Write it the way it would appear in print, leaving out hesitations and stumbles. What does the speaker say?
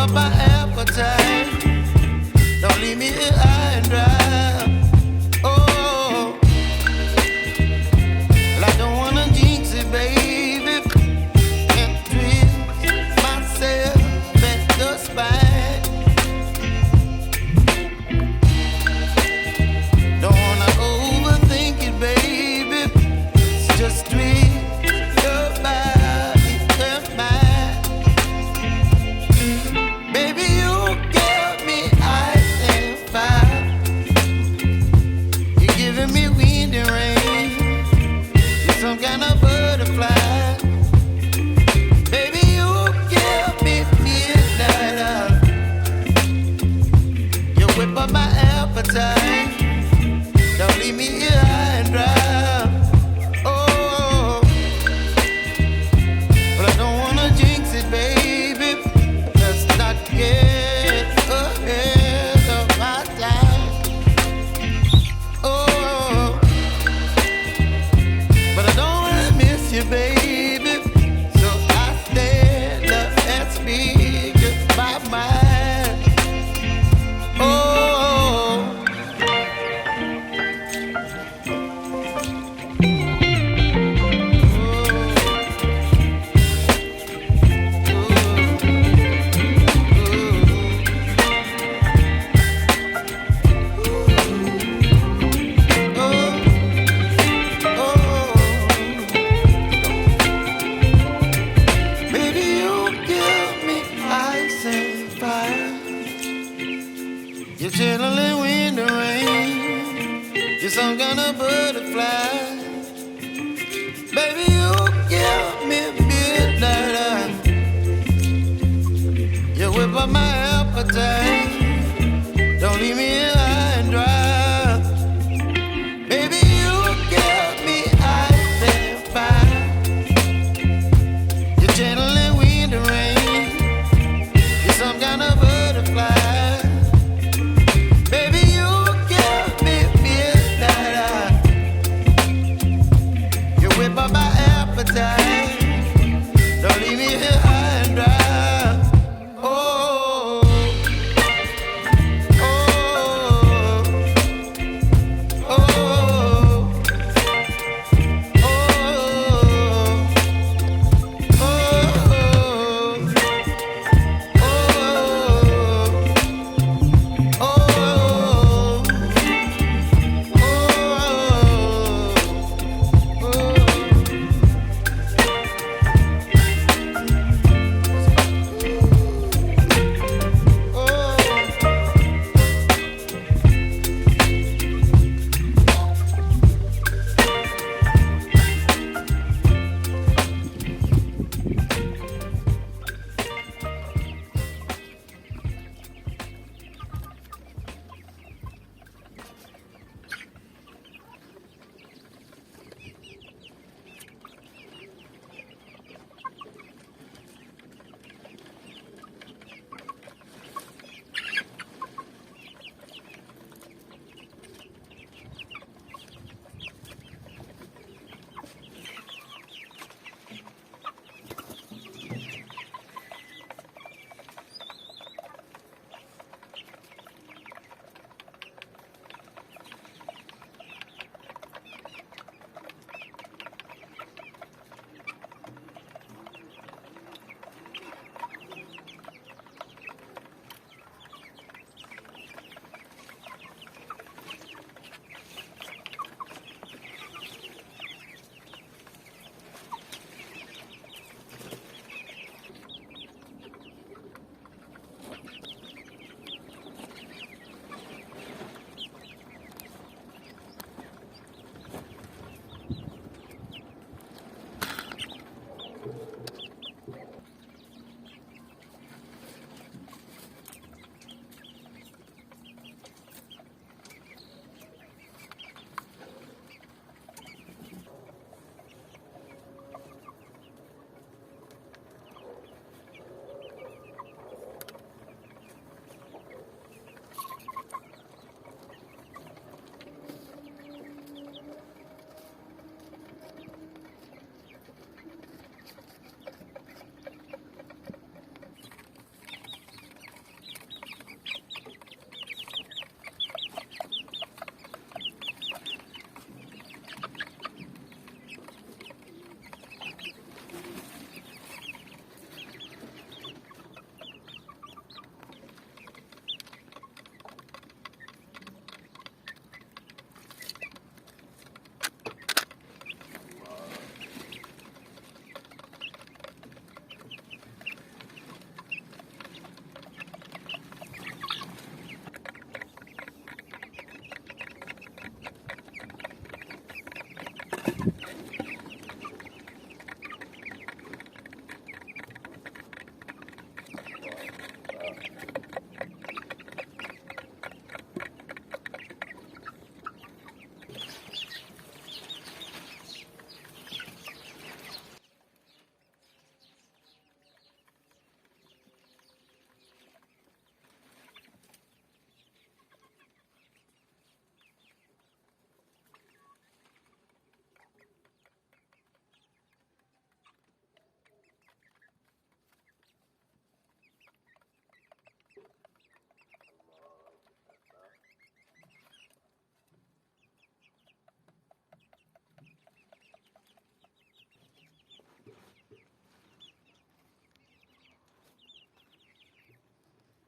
up my appetite. Don't leave me here high and dry. Oh, well, I don't wanna jinx it, baby, and twist myself at the spine. Don't wanna overthink it, baby. It's just twist your body and mine. Baby, you give me ice and fire. You're giving me wind and rain. You're some kind of butterfly. Baby, you give me midnight. You whip up my appetite. Don't leave me here high and dry. Oh, but I don't wanna jinx it, baby. Let's not get ahead of my time. Oh, but I don't wanna miss you, baby. So I stand up and speak my mind. Oh. Baby, you give me ice and fire. You're chilling wind and rain. You're some kind of butterfly. Baby, you give me midnight. You whip up my appetite.